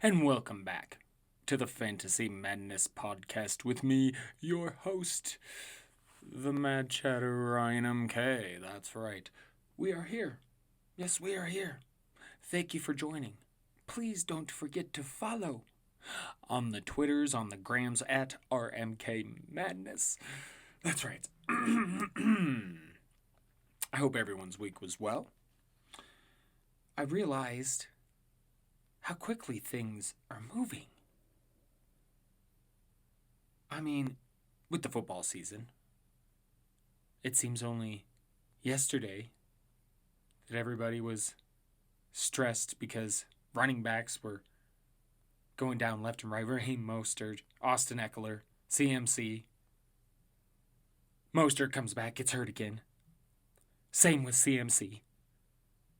and welcome back to the Fantasy Madness podcast with me, your host, the Mad Chatter Ryan MK. That's right. We are here. Yes, we are here. Thank you for joining. Please don't forget to follow on the Twitters, on the Grams at RMK Madness. That's right. I hope everyone's week was well. I realized how quickly things are moving. I mean, with the football season, it seems only yesterday that everybody was stressed because running backs were going down left and right. Raheem Mostert, Austin Eckler, CMC. Mostert comes back, gets hurt again. Same with CMC.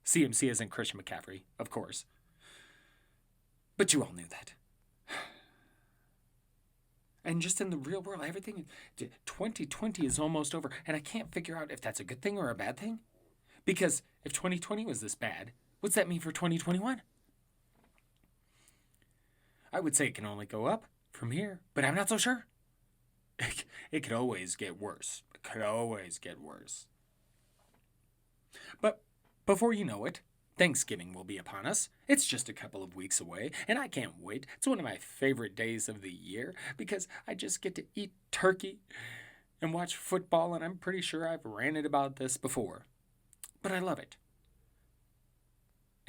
CMC isn't Christian McCaffrey, of course. But you all knew that. And just in the real world, everything, 2020 is almost over. And I can't figure out if that's a good thing or a bad thing. Because if 2020 was this bad, what's that mean for 2021? I would say it can only go up from here, but I'm not so sure. It could always get worse. It could always get worse. But before you know it, Thanksgiving will be upon us. It's just a couple of weeks away, and I can't wait. It's one of my favorite days of the year because I just get to eat turkey and watch football, and I'm pretty sure I've ranted about this before. But I love it.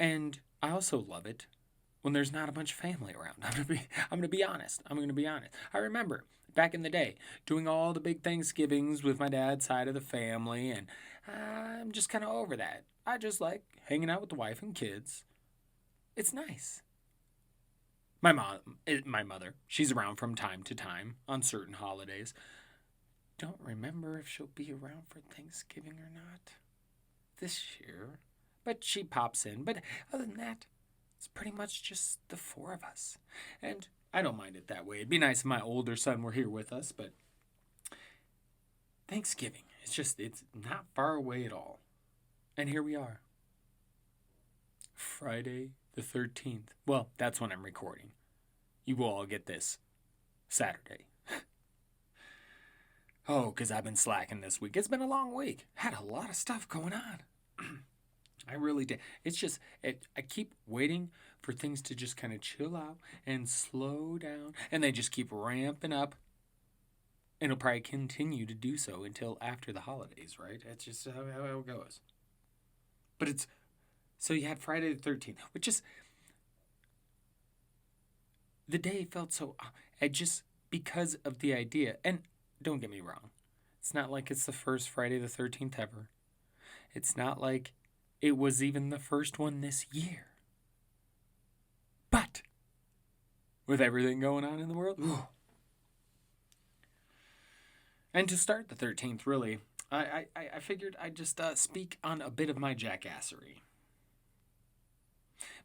And I also love it when there's not a bunch of family around. I'm gonna be honest. I remember back in the day doing all the big Thanksgivings with my dad's side of the family, and I'm just kind of over that. I just like hanging out with the wife and kids. It's nice. My mother, she's around from time to time on certain holidays. Don't remember if she'll be around for Thanksgiving or not this year, but she pops in. But other than that, it's pretty much just the four of us. And I don't mind it that way. It'd be nice if my older son were here with us, but Thanksgiving, it's not far away at all. And here we are. Friday the 13th. Well, that's when I'm recording. You will all get this Saturday. Oh, because I've been slacking this week. It's been a long week. Had a lot of stuff going on. I really did. It's just, I keep waiting for things to just kind of chill out and slow down. And they just keep ramping up. And it'll probably continue to do so until after the holidays, right? That's just how it goes. But it's, so you had Friday the 13th, which is, the day felt so, because of the idea. And don't get me wrong. It's not like it's the first Friday the 13th ever. It's not like it was even the first one this year. But with everything going on in the world, and to start the 13th, really, I figured I'd just speak on a bit of my jackassery.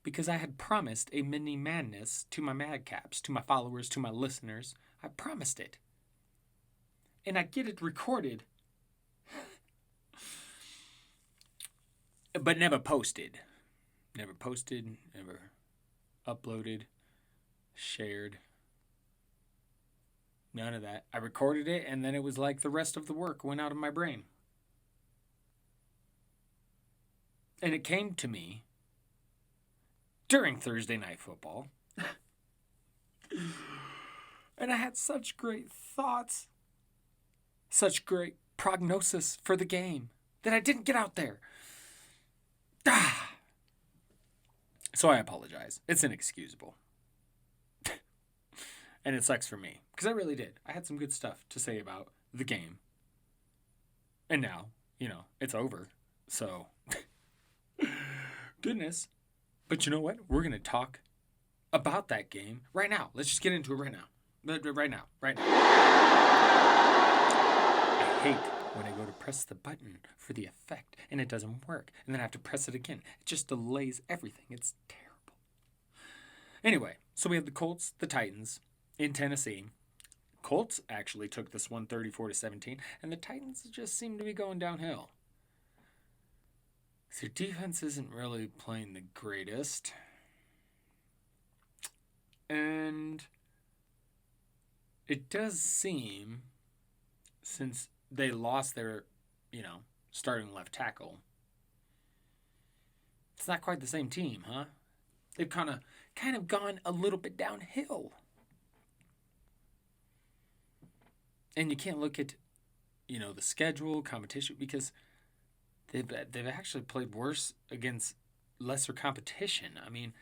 Because I had promised a mini madness to my madcaps, to my followers, to my listeners. I promised it. And I get it recorded. But never posted. Never uploaded, shared. None of that. I recorded it, and then it was like the rest of the work went out of my brain. And it came to me during Thursday Night Football. And I had such great thoughts, such great prognosis for the game that I didn't get out there. So I apologize. It's inexcusable. And it sucks for me, because I really did. I had some good stuff to say about the game. And now, it's over. So, goodness. But you know what? We're going to talk about that game right now. Let's just get into it right now. Right now. I hate when I go to press the button for the effect and it doesn't work. And then I have to press it again. It just delays everything. It's terrible. Anyway, so we have the Colts, the Titans in Tennessee. Colts actually took this one 34-17, and the Titans just seem to be going downhill. Their defense isn't really playing the greatest. And it does seem, since they lost their, starting left tackle, it's not quite the same team, huh? They've kind of gone a little bit downhill. And you can't look at, the schedule, competition, because they've actually played worse against lesser competition. I mean,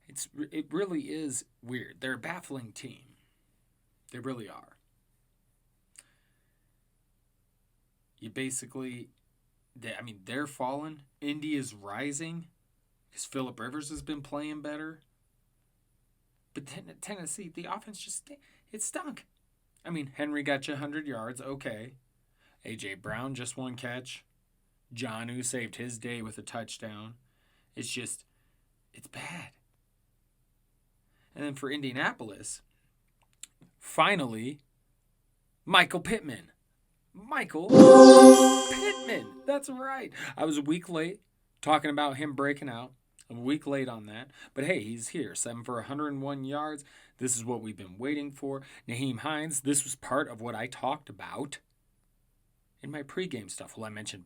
it really is weird. They're a baffling team. They really are. You basically, they're falling. Indy is rising because Phillip Rivers has been playing better. But Tennessee, the offense it stunk. Henry got you 100 yards, okay. A.J. Brown just one catch. Jonnu saved his day with a touchdown. It's bad. And then for Indianapolis, finally, Michael Pittman. That's right. I was a week late talking about him breaking out. A week late on that. But hey, he's here. 7 for 101 yards. This is what we've been waiting for. Nyheim Hines, this was part of what I talked about in my pregame stuff. Well, I mentioned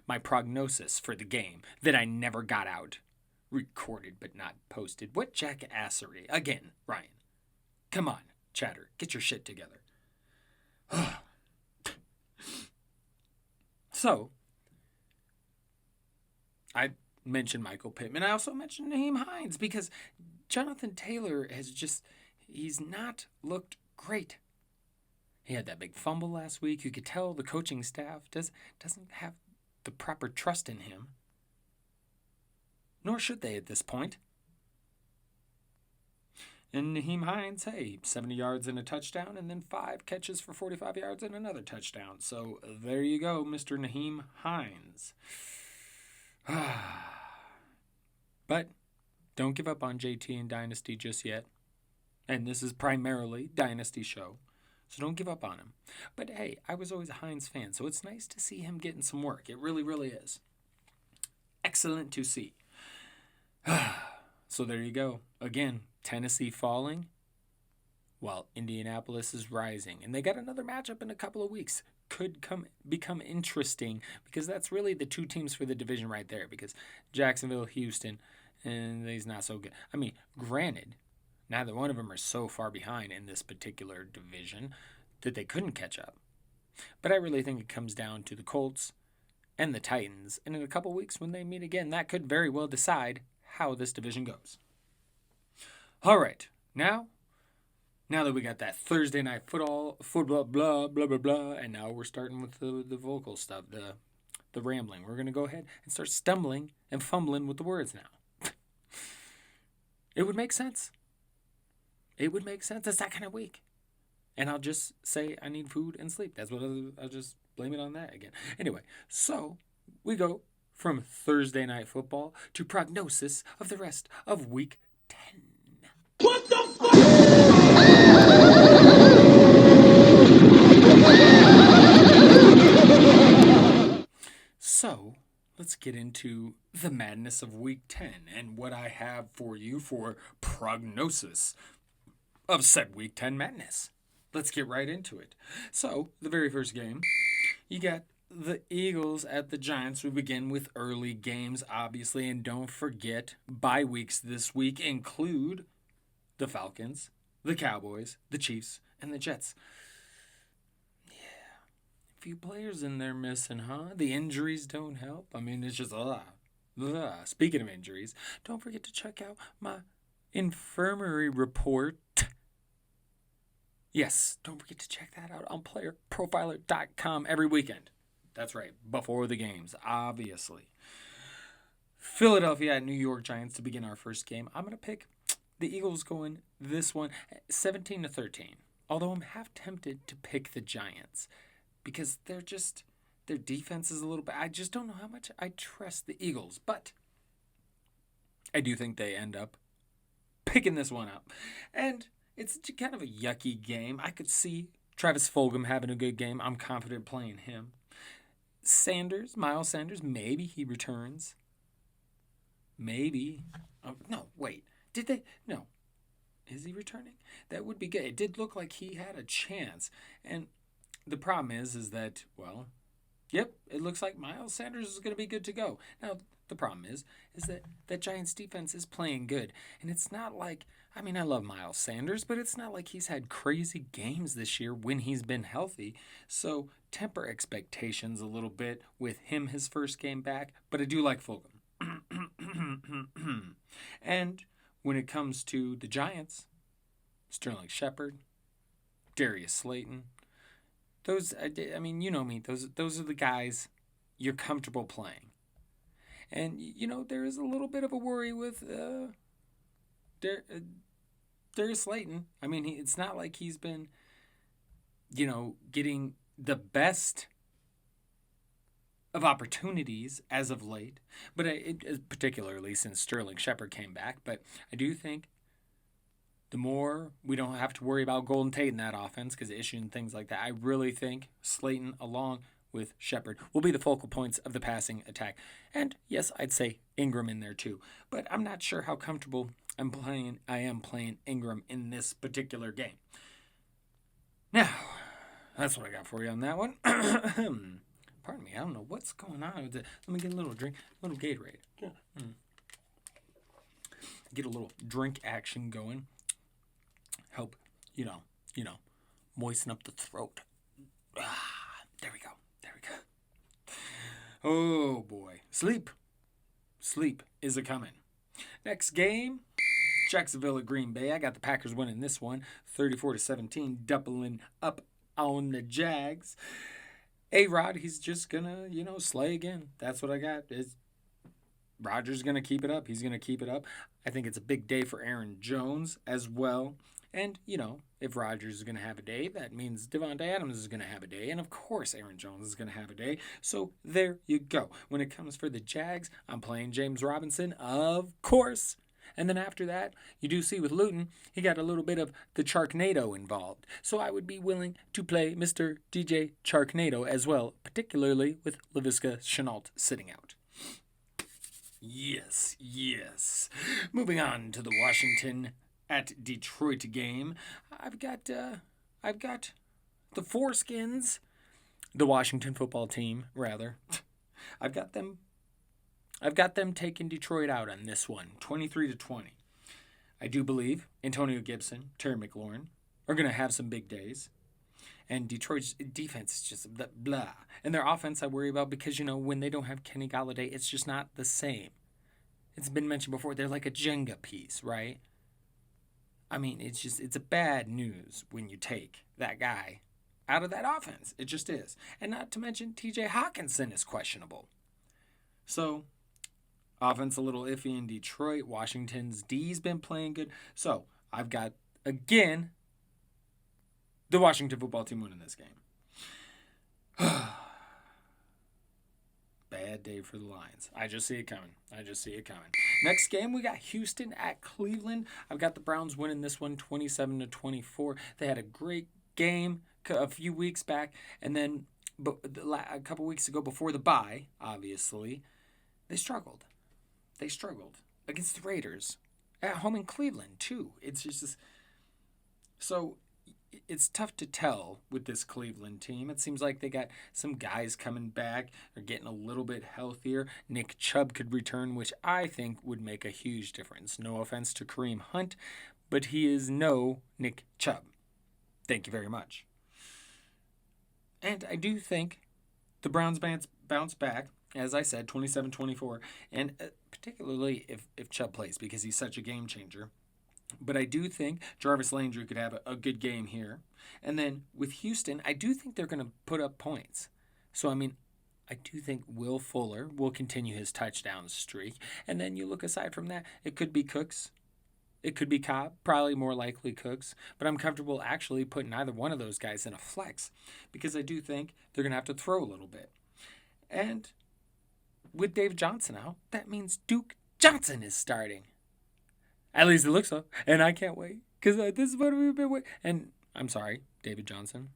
my prognosis for the game that I never got out. Recorded but not posted. What jackassery? Again, Ryan. Come on, chatter. Get your shit together. So, I mentioned Michael Pittman. I also mentioned Nyheim Hines because Jonathan Taylor he's not looked great. He had that big fumble last week. You could tell the coaching staff doesn't have the proper trust in him. Nor should they at this point. And Nyheim Hines, 70 yards and a touchdown, and then 5 catches for 45 yards and another touchdown. So there you go, Mr. Nyheim Hines. But don't give up on JT and Dynasty just yet. And this is primarily Dynasty show. So don't give up on him. But hey, I was always a Hines fan, so it's nice to see him getting some work. It really, really is. Excellent to see. So there you go. Again, Tennessee falling while Indianapolis is rising. And they got another matchup in a couple of weeks. Could become interesting because that's really the two teams for the division right there, because Jacksonville, Houston, and he's not so good. Granted, neither one of them are so far behind in this particular division that they couldn't catch up. But I really think it comes down to the Colts and the Titans. And in a couple weeks when they meet again, that could very well decide how this division goes. All right, now that we got that Thursday night football, blah, blah, blah, blah, and now we're starting with the vocal stuff, the rambling. We're going to go ahead and start stumbling and fumbling with the words now. It would make sense. It's that kind of week. And I'll just say I need food and sleep. That's what I'll just blame it on that again. Anyway, so we go from Thursday night football to prognosis of the rest of week 10. What the fuck? So, let's get into the madness of week 10 and what I have for you for prognosis of said week 10 madness. Let's get right into it. So, the very first game, you got the Eagles at the Giants. We begin with early games, obviously, and don't forget, bye weeks this week include the Falcons, the Cowboys, the Chiefs, and the Jets. Yeah, a few players in there missing, huh? The injuries don't help. It's just Speaking of injuries, don't forget to check out my infirmary report. Yes, don't forget to check that out on playerprofiler.com every weekend. That's right, before the games, obviously. Philadelphia at New York Giants to begin our first game. I'm going to pick the Eagles going this one 17-13. Although I'm half tempted to pick the Giants because their defense is a little bit. I just don't know how much I trust the Eagles, but I do think they end up picking this one up. And it's kind of a yucky game. I could see Travis Fulgham having a good game. I'm confident playing him. Miles Sanders, maybe he returns. Maybe. Oh, no, wait. Did they? No. Is he returning? That would be good. It did look like he had a chance. And the problem is that, well, yep, it looks like Miles Sanders is going to be good to go. Now, the problem is that that Giants defense is playing good. And it's not like, I mean, I love Miles Sanders, but it's not like he's had crazy games this year when he's been healthy. So temper expectations a little bit with him his first game back. But I do like Fulgham. And when it comes to the Giants, Sterling Shepard, Darius Slayton, those, I mean, you know me, those are the guys you're comfortable playing. And, there is a little bit of a worry with Darius Slayton. I mean, it's not like he's been, getting the best of opportunities as of late, but particularly since Sterling Shepard came back. But I do think the more we don't have to worry about Golden Tate in that offense because of issue and things like that, I really think Slayton, along with Shepard, will be the focal points of the passing attack. And yes, I'd say Ingram in there too, but I'm not sure how comfortable I am playing Ingram in this particular game. Now, that's what I got for you on that one. Pardon me, I don't know what's going on with it. Let me get a little drink, a little Gatorade. Get a little drink action going. Help, moisten up the throat. There we go. Oh boy, sleep is a coming. Next game, Jacksonville at Green Bay. I got the Packers winning this one, 34-17, doubling up on the Jags. A-Rod, he's just gonna, slay again. That's what I got. Rodgers gonna keep it up. He's gonna keep it up. I think it's a big day for Aaron Jones as well. And, if Rodgers is going to have a day, that means Devontae Adams is going to have a day. And, of course, Aaron Jones is going to have a day. So, there you go. When it comes for the Jags, I'm playing James Robinson, of course. And then after that, you do see with Luton, he got a little bit of the Charknado involved. So, I would be willing to play Mr. DJ Charknado as well, particularly with Laviska Shenault sitting out. Yes. Moving on to the Washington at Detroit game. I've got the Foreskins, the Washington football team, rather. I've got them taking Detroit out on this one, 23-20. I do believe Antonio Gibson, Terry McLaurin are going to have some big days. And Detroit's defense is just blah. And their offense I worry about because, when they don't have Kenny Golladay, it's just not the same. It's been mentioned before, they're like a Jenga piece, right? I mean, it's a bad news when you take that guy out of that offense. It just is. And not to mention, TJ Hawkinson is questionable. So, offense a little iffy in Detroit. Washington's D's been playing good. So, I've got, again, the Washington football team winning this game. Bad day for the Lions. I just see it coming. Next game, we got Houston at Cleveland. I've got the Browns winning this one 27-24. They had a great game a few weeks back, and then a couple weeks ago before the bye, obviously, they struggled. Against the Raiders at home in Cleveland, too. It's just this. So it's tough to tell with this Cleveland team. It seems like they got some guys coming back. They're getting a little bit healthier. Nick Chubb could return, which I think would make a huge difference. No offense to Kareem Hunt, but he is no Nick Chubb. Thank you very much. And I do think the Browns bounce back, as I said, 27-24, and particularly if Chubb plays because he's such a game changer. But I do think Jarvis Landry could have a good game here. And then with Houston, I do think they're going to put up points. So, I mean, I do think Will Fuller will continue his touchdown streak. And then you look aside from that, it could be Cooks. It could be Cobb, probably more likely Cooks. But I'm comfortable actually putting either one of those guys in a flex because I do think they're going to have to throw a little bit. And with Dave Johnson out, that means Duke Johnson is starting. At least it looks so. And I can't wait. Because this is what we've been waiting. And I'm sorry, David Johnson.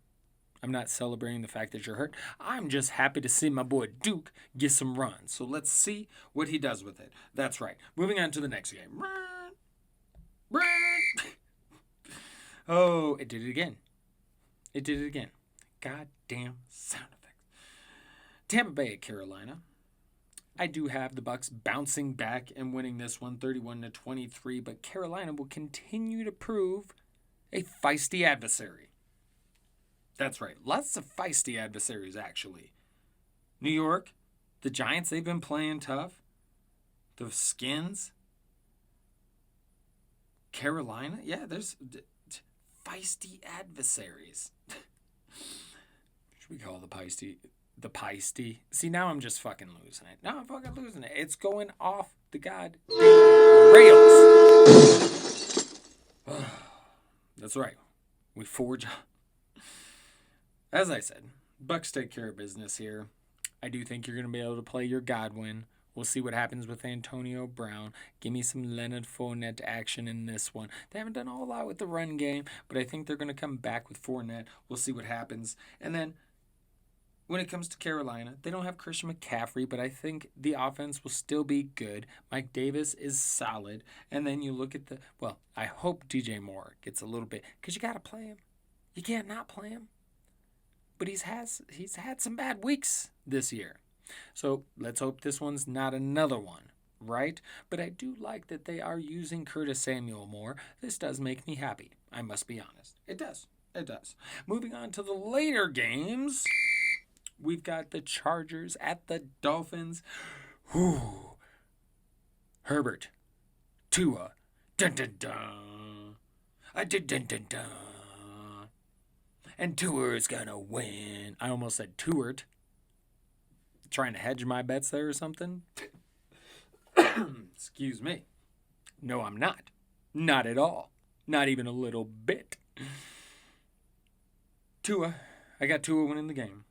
I'm not celebrating the fact that you're hurt. I'm just happy to see my boy Duke get some runs. So let's see what he does with it. That's right. Moving on to the next game. Oh, it did it again. It did it again. Goddamn sound effects. Tampa Bay at Carolina. I do have the Bucks bouncing back and winning this one 31-23, but Carolina will continue to prove a feisty adversary. That's right. Lots of feisty adversaries, actually. New York, the Giants, they've been playing tough. The Skins. Carolina, yeah, there's feisty adversaries. Should we call the feisty? See, now I'm just fucking losing it. Now I'm fucking losing it. It's going off the goddamn rails. That's right. We forge. As I said, Bucks take care of business here. I do think you're going to be able to play your Godwin. We'll see what happens with Antonio Brown. Give me some Leonard Fournette action in this one. They haven't done a whole lot with the run game, but I think they're going to come back with Fournette. We'll see what happens. And then when it comes to Carolina, they don't have Christian McCaffrey, but I think the offense will still be good. Mike Davis is solid. And then you look at I hope DJ Moore gets a little bit, because you got to play him. You can't not play him. But he's had some bad weeks this year. So let's hope this one's not another one, right? But I do like that they are using Curtis Samuel more. This does make me happy. I must be honest. It does. It does. Moving on to the later games, we've got the Chargers at the Dolphins. Whew. Herbert. Tua. Dun dun dun. Dun dun dun dun. And Tua's gonna win. I almost said Tuart. Trying to hedge my bets there or something? Excuse me. No, I'm not. Not at all. Not even a little bit. Tua. I got Tua winning the game.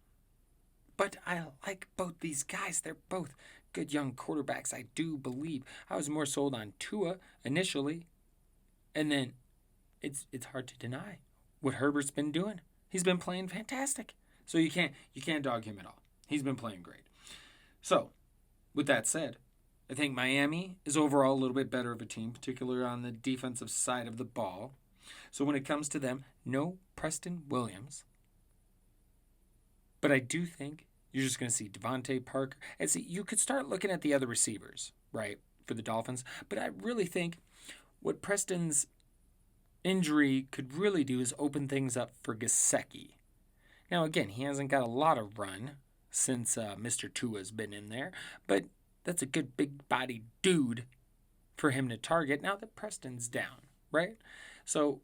But I like both these guys. They're both good young quarterbacks, I do believe. I was more sold on Tua initially. And then it's hard to deny what Herbert's been doing. He's been playing fantastic. So you can't dog him at all. He's been playing great. So, with that said, I think Miami is overall a little bit better of a team, particularly on the defensive side of the ball. So when it comes to them, no Preston Williams. But I do think you're just going to see Devontae Parker. And see, you could start looking at the other receivers, right, for the Dolphins. But I really think what Preston's injury could really do is open things up for Gesicki. Now, again, he hasn't got a lot of run since Mr. Tua's been in there, but that's a good big-bodied dude for him to target now that Preston's down, right? So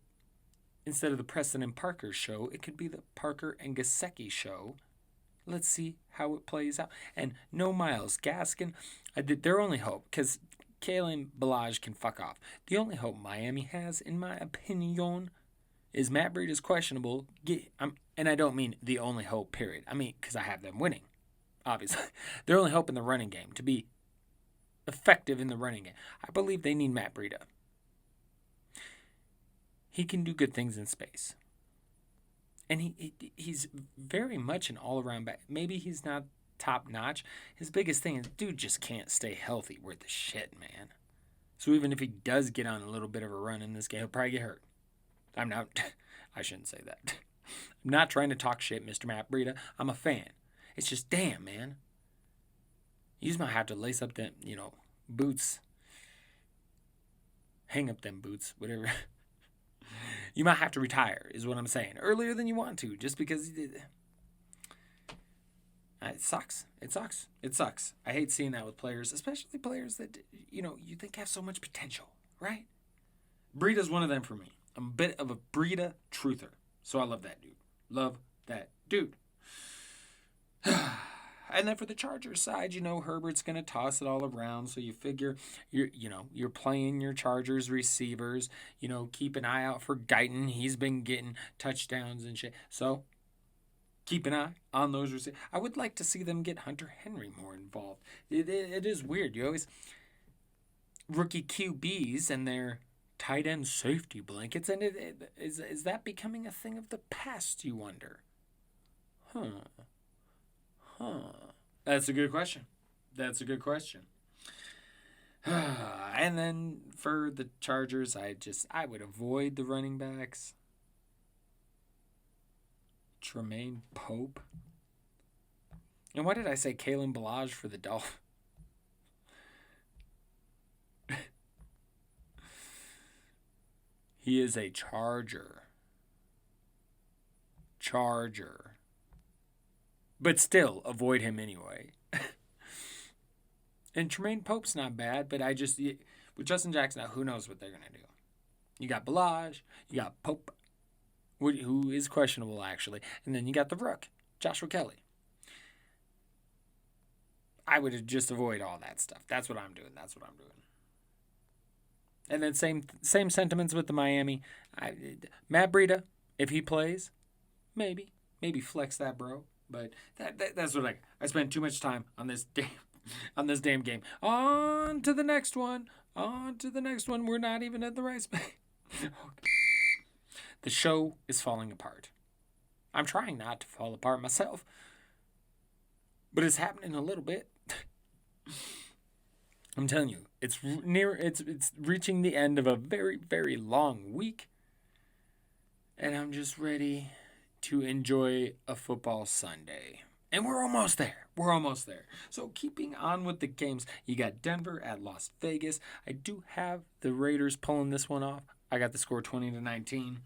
instead of the Preston and Parker show, it could be the Parker and Gesicki show. Let's see how it plays out. And no Myles Gaskin. Their only hope, because Kalen Ballage can fuck off. The only hope Miami has, in my opinion, is Matt Breida is questionable. And I don't mean the only hope, period. I mean, because I have them winning, obviously. Their only hope in the running game, to be effective in the running game. I believe they need Matt Breida. He can do good things in space. And he's very much an all-around back. Maybe he's not top-notch. His biggest thing is, dude just can't stay healthy worth the shit, man. So even if he does get on a little bit of a run in this game, he'll probably get hurt. I shouldn't say that. I'm not trying to talk shit, Mr. Matt Breida. I'm a fan. It's just, damn, man. You just might have to lace up them, boots. Hang up them boots, whatever. You might have to retire, is what I'm saying. Earlier than you want to, just because it sucks. It sucks. It sucks. I hate seeing that with players, especially players that, you think have so much potential, right? Breida's one of them for me. I'm a bit of a Breida truther. So I love that dude. Love that dude. And then for the Chargers side, Herbert's going to toss it all around. So you figure you're playing your Chargers receivers. Keep an eye out for Guyton. He's been getting touchdowns and shit. So keep an eye on those receivers. I would like to see them get Hunter Henry more involved. It is weird. You always rookie QBs and their tight end safety blankets, and is that becoming a thing of the past, you wonder? That's a good question. And then for the Chargers, I would avoid the running backs. Tremaine Pope. And why did I say Kalen Ballage for the Dolphins? He is a Charger. But still, avoid him anyway. And Tremaine Pope's not bad, but with Justin Jackson, now who knows what they're going to do. You got Ballage, you got Pope, who is questionable actually, and then you got the Rook, Joshua Kelly. I would just avoid all that stuff. That's what I'm doing. And then same sentiments with the Miami. Matt Breida, if he plays, maybe flex that bro. But that's what I spent too much time on this damn game. On to the next one. We're not even at the right space. The show is falling apart. I'm trying not to fall apart myself, but it's happening a little bit. I'm telling you, it's reaching the end of a very, very long week, and I'm just ready to enjoy a football Sunday. And we're almost there. So keeping on with the games, you got Denver at Las Vegas. I do have the Raiders pulling this one off. I got the score 20-19.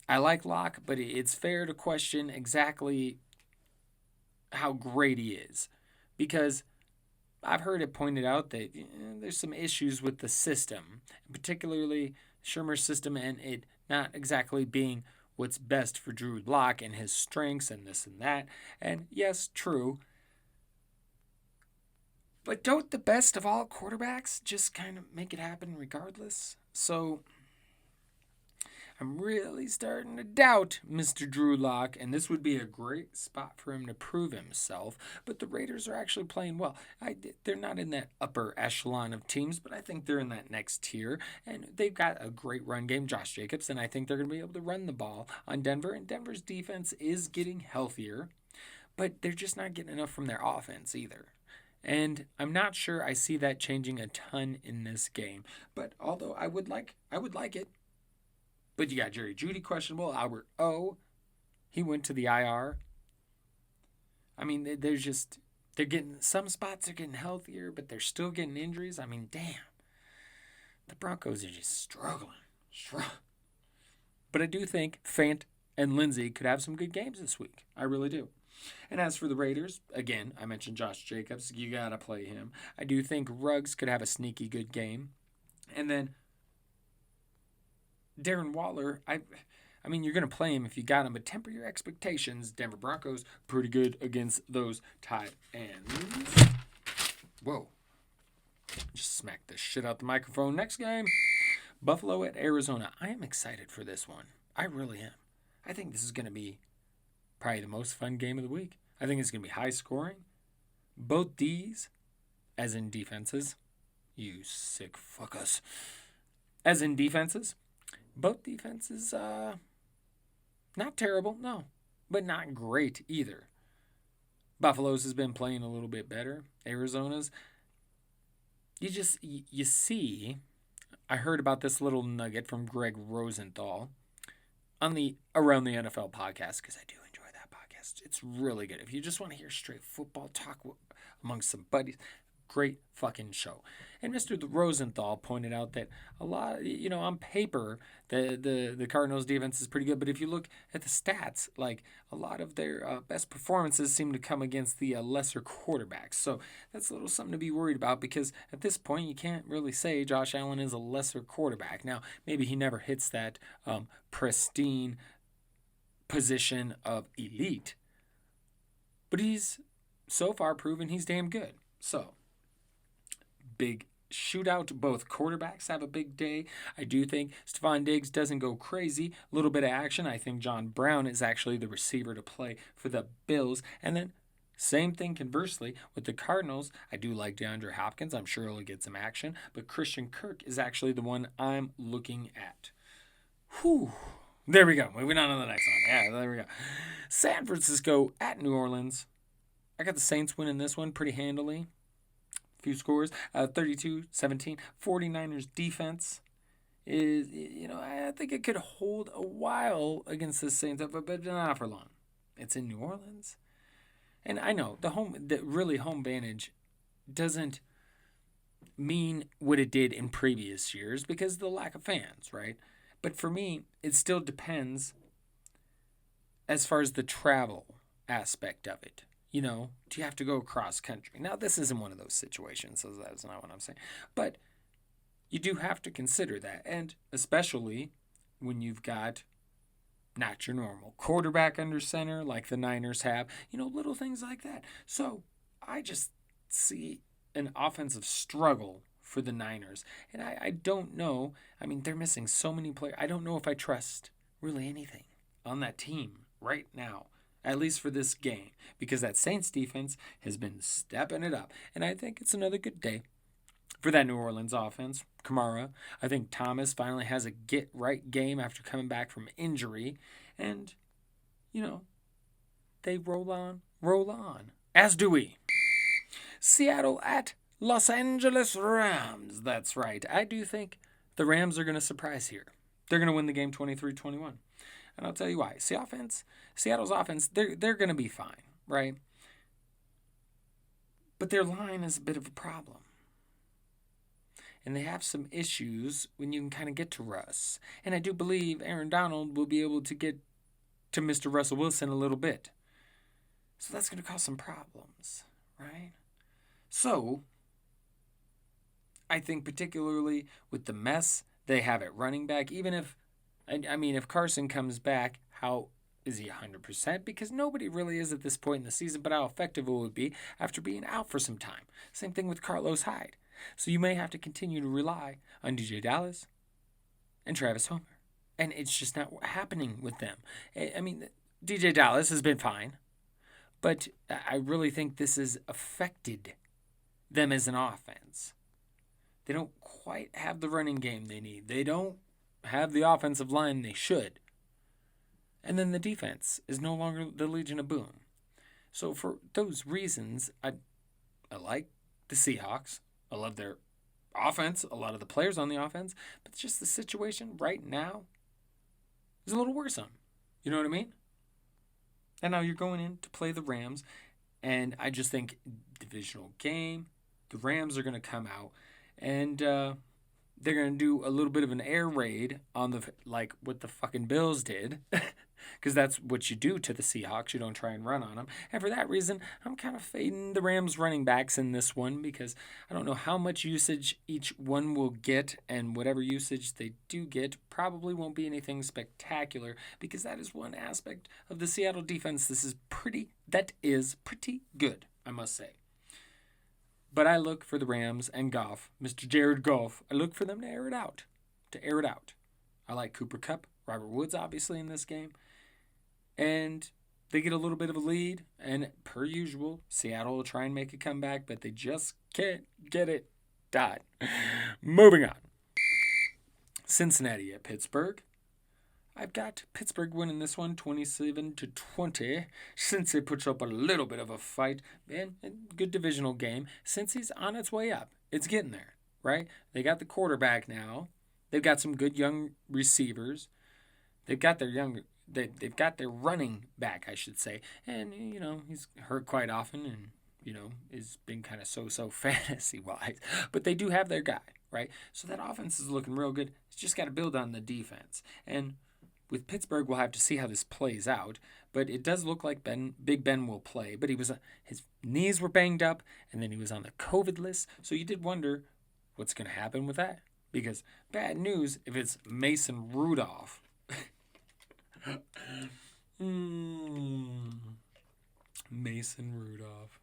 I like Locke, but it's fair to question exactly how great he is, because I've heard it pointed out that there's some issues with the system, particularly Shermer's system, and it not exactly being what's best for Drew Lock and his strengths and this and that. And yes, true. But don't the best of all quarterbacks just kind of make it happen regardless? So I'm really starting to doubt Mr. Drew Lock, and this would be a great spot for him to prove himself. But the Raiders are actually playing well. They're not in that upper echelon of teams, but I think they're in that next tier. And they've got a great run game, Josh Jacobs, and I think they're going to be able to run the ball on Denver. And Denver's defense is getting healthier, but they're just not getting enough from their offense either. And I'm not sure I see that changing a ton in this game. But although I would like it. But you got Jerry Jeudy questionable. Albert O, he went to the IR. I mean, they're getting some spots. They're getting healthier, but they're still getting injuries. I mean, damn, the Broncos are just struggling. But I do think Fant and Lindsey could have some good games this week. I really do. And as for the Raiders, again, I mentioned Josh Jacobs. You gotta play him. I do think Ruggs could have a sneaky good game, and then Darren Waller, I mean, you're going to play him if you got him, but temper your expectations. Denver Broncos, pretty good against those tight ends. Whoa. Just smacked the shit out the microphone. Next game, Buffalo at Arizona. I am excited for this one. I really am. I think this is going to be probably the most fun game of the week. I think it's going to be high scoring. Both D's, as in defenses. You sick fuckers. As in defenses. Both defenses, not terrible, no, but not great either. Buffalo's has been playing a little bit better. Arizona's, you see, I heard about this little nugget from Greg Rosenthal on the Around the NFL podcast, because I do enjoy that podcast. It's really good. If you just want to hear straight football talk amongst some buddies, great fucking show. And Mr. Rosenthal pointed out that a lot, on paper, the Cardinals' defense is pretty good. But if you look at the stats, like a lot of their best performances seem to come against the lesser quarterbacks. So that's a little something to be worried about, because at this point, you can't really say Josh Allen is a lesser quarterback. Now, maybe he never hits that pristine position of elite, but he's so far proven he's damn good. So, big shootout. Both quarterbacks have a big day. I do think Stephon Diggs doesn't go crazy. A little bit of action. I think John Brown is actually the receiver to play for the Bills. And then same thing conversely with the Cardinals. I do like DeAndre Hopkins. I'm sure he'll get some action. But Christian Kirk is actually the one I'm looking at. Whew. There we go. Moving on to the next one. Yeah, there we go. San Francisco at New Orleans. I got the Saints winning this one pretty handily. Few scores, 32-17. 49ers defense is, I think it could hold a while against the Saints, but not for long. It's in New Orleans. And I know the really home advantage doesn't mean what it did in previous years because of the lack of fans, right? But for me, it still depends as far as the travel aspect of it. Do you have to go across country? Now, this isn't one of those situations, so that's not what I'm saying. But you do have to consider that. And especially when you've got not your normal quarterback under center like the Niners have, little things like that. So I just see an offensive struggle for the Niners. And I don't know. I mean, they're missing so many players. I don't know if I trust really anything on that team right now, at least for this game, because that Saints defense has been stepping it up. And I think it's another good day for that New Orleans offense. Kamara, I think Thomas finally has a get right game after coming back from injury. And, they roll on, as do we. Seattle at Los Angeles Rams. That's right. I do think the Rams are going to surprise here. They're going to win the game 23-21. And I'll tell you why. Seattle's offense, they're going to be fine, right? But their line is a bit of a problem. And they have some issues when you can kind of get to Russ. And I do believe Aaron Donald will be able to get to Mr. Russell Wilson a little bit. So that's going to cause some problems, right? So, I think particularly with the mess they have at running back, even if, if Carson comes back, how is he 100%? Because nobody really is at this point in the season, but how effective it would be after being out for some time. Same thing with Carlos Hyde. So you may have to continue to rely on DJ Dallas and Travis Homer. And it's just not happening with them. I mean, DJ Dallas has been fine, but I really think this has affected them as an offense. They don't quite have the running game they need. They don't have the offensive line they should. And then the defense is no longer the Legion of Boom. So for those reasons, I like the Seahawks. I love their offense, a lot of the players on the offense, but just the situation right now is a little worrisome. You know what I mean? And now you're going in to play the Rams, and I just think divisional game, the Rams are going to come out, and they're going to do a little bit of an air raid on what the fucking Bills did. Because that's what you do to the Seahawks. You don't try and run on them. And for that reason, I'm kind of fading the Rams running backs in this one because I don't know how much usage each one will get, and whatever usage they do get probably won't be anything spectacular because that is one aspect of the Seattle defense. That is pretty good, I must say. But I look for the Rams and Goff, Mr. Jared Goff. I look for them to air it out. I like Cooper Kupp, Robert Woods, obviously, in this game. And they get a little bit of a lead. And per usual, Seattle will try and make a comeback, but they just can't get it done. Moving on. Cincinnati at Pittsburgh. I've got Pittsburgh winning this one 27-20. Cincy puts up a little bit of a fight. And a good divisional game. Cincy's on its way up. It's getting there, right? They got the quarterback now. They've got some good young receivers. They've got their running back, I should say. And, he's hurt quite often and, has been kind of so fantasy-wise. But they do have their guy, right? So that offense is looking real good. It's just got to build on the defense. And with Pittsburgh, we'll have to see how this plays out. But it does look like Big Ben will play. But his knees were banged up, and then he was on the COVID list. So you did wonder what's going to happen with that. Because bad news if it's Mason Rudolph. Mason Rudolph.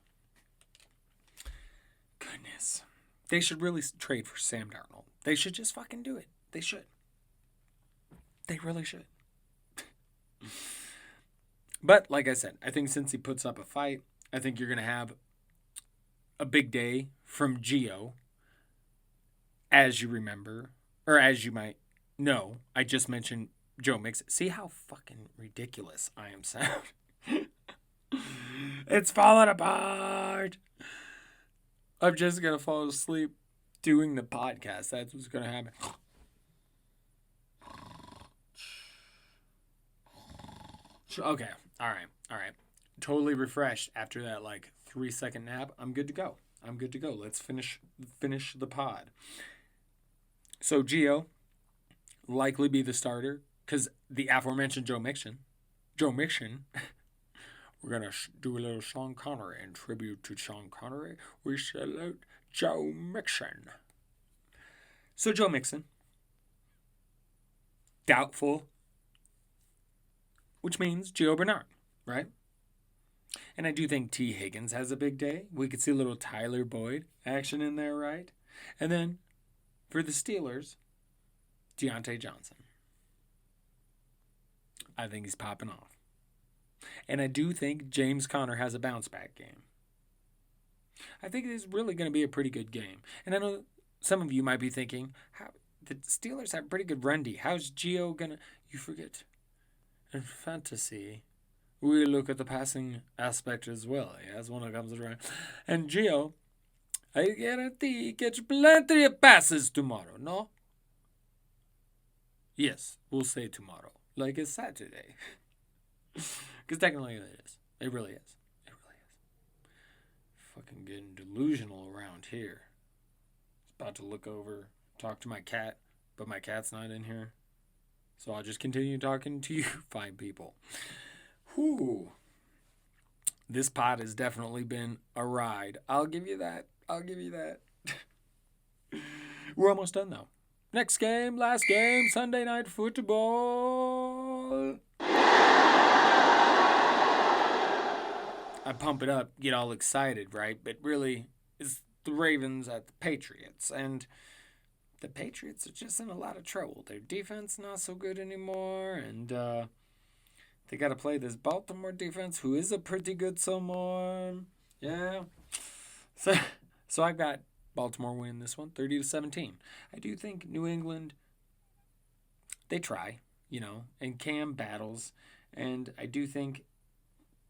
Goodness. They should really trade for Sam Darnold. They should just fucking do it. They should. They really should. But, like I said, I think since he puts up a fight, I think you're going to have a big day from Gio. As you remember, or as you might know, I just mentioned Joe Mixon. See how fucking ridiculous I am sound? It's falling apart. I'm just going to fall asleep doing the podcast. That's what's going to happen. Okay. All right. All right. Totally refreshed after that like 3 second nap. I'm good to go. I'm good to go. Let's finish the pod. So Gio likely be the starter because the aforementioned Joe Mixon. We're gonna do a little Sean Connery in tribute to Sean Connery. We salute Joe Mixon. So Joe Mixon, doubtful, which means Gio Bernard, right? And I do think T. Higgins has a big day. We could see a little Tyler Boyd action in there, right? And then for the Steelers, Deontay Johnson. I think he's popping off. And I do think James Conner has a bounce back game. I think it's really going to be a pretty good game. And I know some of you might be thinking, how the Steelers have a pretty good run D. How's Gio going to... You forget, in fantasy, we look at the passing aspect as well. Yes, when it comes around. And Gio, I guarantee he gets plenty of passes tomorrow, no? Yes, we'll say tomorrow. Like it's Saturday. Because technically it is. It really is. It really is. Fucking getting delusional around here. About to look over, talk to my cat, but my cat's not in here. So I'll just continue talking to you fine people. Whew. This pod has definitely been a ride. I'll give you that. We're almost done though. Next game, last game, Sunday Night Football. I pump it up, get all excited, right? But really, it's the Ravens at the Patriots. And the Patriots are just in a lot of trouble. Their defense not so good anymore. And they got to play this Baltimore defense, who is a pretty good someone. Yeah. So I've got Baltimore winning this one, 30-17. I do think New England, they try, and Cam battles. And I do think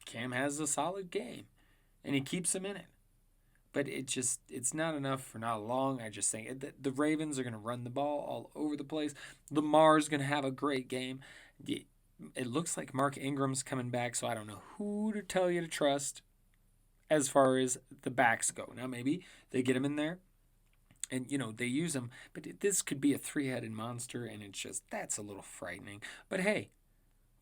Cam has a solid game, and he keeps him in it. But it's not enough for not long. I just think the Ravens are going to run the ball all over the place. Lamar's going to have a great game. It looks like Mark Ingram's coming back, so I don't know who to tell you to trust as far as the backs go. Now, maybe they get him in there and, they use him. But this could be a three-headed monster, and that's a little frightening. But, hey,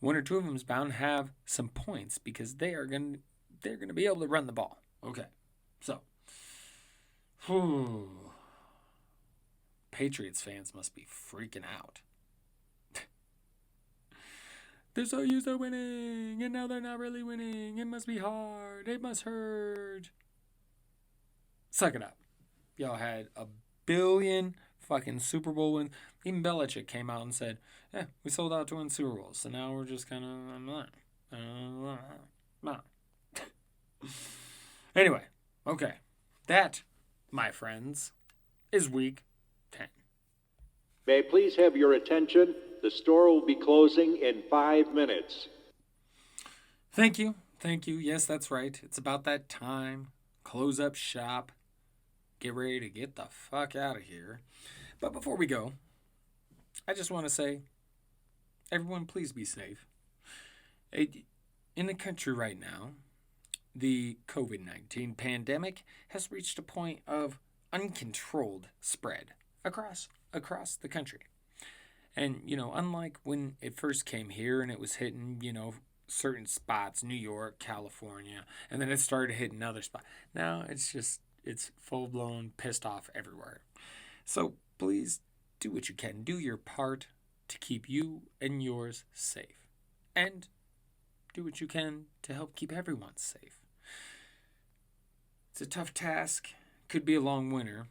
one or two of them is bound to have some points because they're going to be able to run the ball. Okay, so. Patriots fans must be freaking out. They're so used to winning, and now they're not really winning. It must be hard. It must hurt. Suck it up. Y'all had a billion fucking Super Bowl wins. Even Belichick came out and said, yeah, we sold out to win Super Bowls. So now we're just kind of... Anyway, okay. That, my friends, is week 10. May I please have your attention? The store will be closing in 5 minutes. Thank you. Yes, that's right. It's about that time. Close up shop. Get ready to get the fuck out of here. But before we go, I just want to say, everyone please be safe. In the country right now, the COVID-19 pandemic has reached a point of uncontrolled spread across the country. And, unlike when it first came here and it was hitting, certain spots, New York, California, and then it started hitting other spots. Now it's full-blown pissed off everywhere. So please do what you can. Do your part to keep you and yours safe. And do what you can to help keep everyone safe. It's a tough task. Could be a long winter.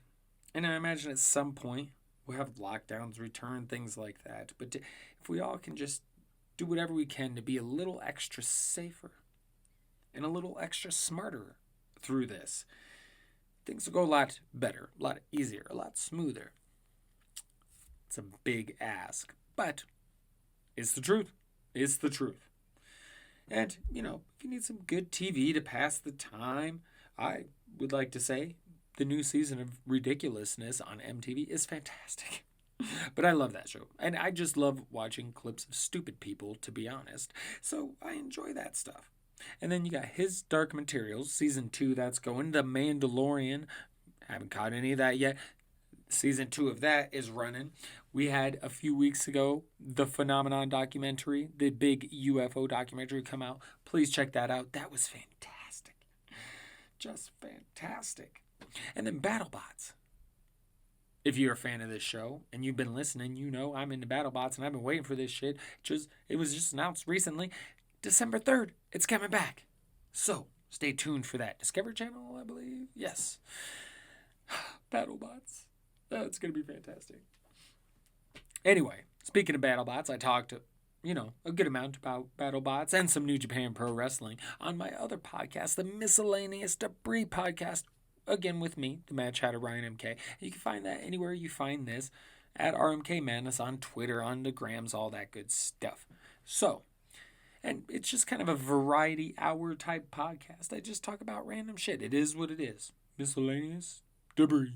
And I imagine at some point we'll have lockdowns return, things like that. But if we all can just do whatever we can to be a little extra safer and a little extra smarter through this, things will go a lot better, a lot easier, a lot smoother. It's a big ask, but it's the truth. It's the truth. And, if you need some good TV to pass the time, I would like to say the new season of Ridiculousness on MTV is fantastic. But I love that show. And I just love watching clips of stupid people, to be honest. So I enjoy that stuff. And then you got His Dark Materials, season 2, that's going. The Mandalorian, haven't caught any of that yet. Season 2 of that is running. We had a few weeks ago the Phenomenon documentary, the big UFO documentary come out. Please check that out. That was fantastic. Just fantastic. And then BattleBots. If you're a fan of this show and you've been listening, you know I'm into BattleBots and I've been waiting for this shit. It was just announced recently, December 3rd. It's coming back. So stay tuned for that. Discovery Channel, I believe. Yes. BattleBots. That's going to be fantastic. Anyway, speaking of BattleBots, I talked, a good amount about BattleBots and some New Japan Pro Wrestling on my other podcast, the Miscellaneous Debris Podcast. Again, with me, the Mad Chatter Ryan MK. You can find that anywhere you find this at RMK Madness on Twitter, on the grams, all that good stuff. So, and it's just kind of a variety hour type podcast. I just talk about random shit. It is what it is. Miscellaneous Debris.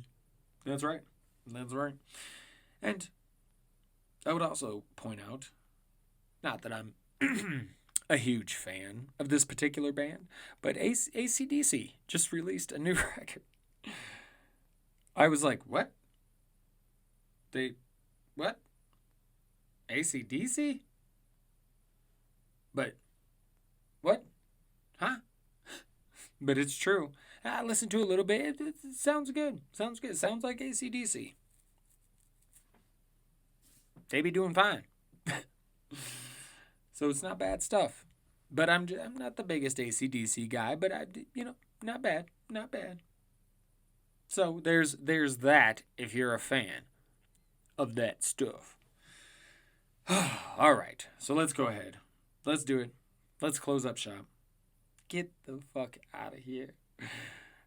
That's right. That's right. And I would also point out, not that I'm a huge fan of this particular band, but AC/DC just released a new record. I was like, what? What? AC/DC? But, what? Huh? But it's true. I listened to a little bit. It sounds good. Sounds good. Sounds like AC/DC. They be doing fine. So it's not bad stuff. But I'm not the biggest AC/DC guy, but not bad. Not bad. So there's that if you're a fan of that stuff. All right. So let's go ahead. Let's do it. Let's close up shop. Get the fuck out of here.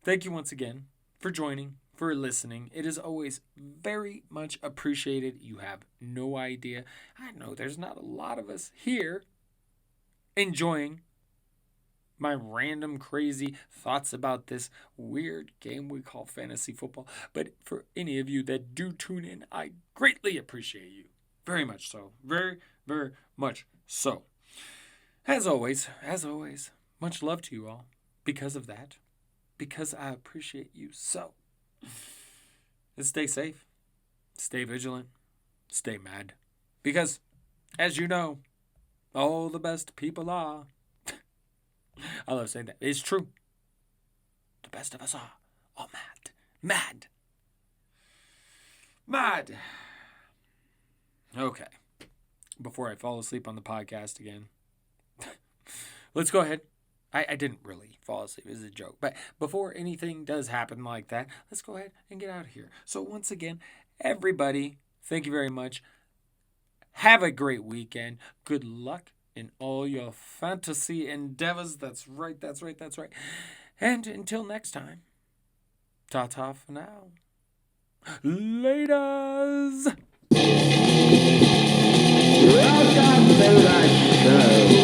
Thank you once again for joining, for listening. It is always very much appreciated. You have no idea. I know there's not a lot of us here enjoying my random crazy thoughts about this weird game we call fantasy football. But for any of you that do tune in, I greatly appreciate you. Very much so. Very, very much so. As always, much love to you all because of that. Because I appreciate you so. And stay safe. Stay vigilant. Stay mad. Because, as you know, all the best people are. I love saying that. It's true. The best of us are mad. Mad. Mad. Okay. Before I fall asleep on the podcast again, let's go ahead. I didn't really fall asleep. It was a joke. But before anything does happen like that, let's go ahead and get out of here. So once again, everybody, thank you very much. Have a great weekend. Good luck in all your fantasy endeavors. That's right. And until next time, ta-ta for now. Laters! Welcome to the show.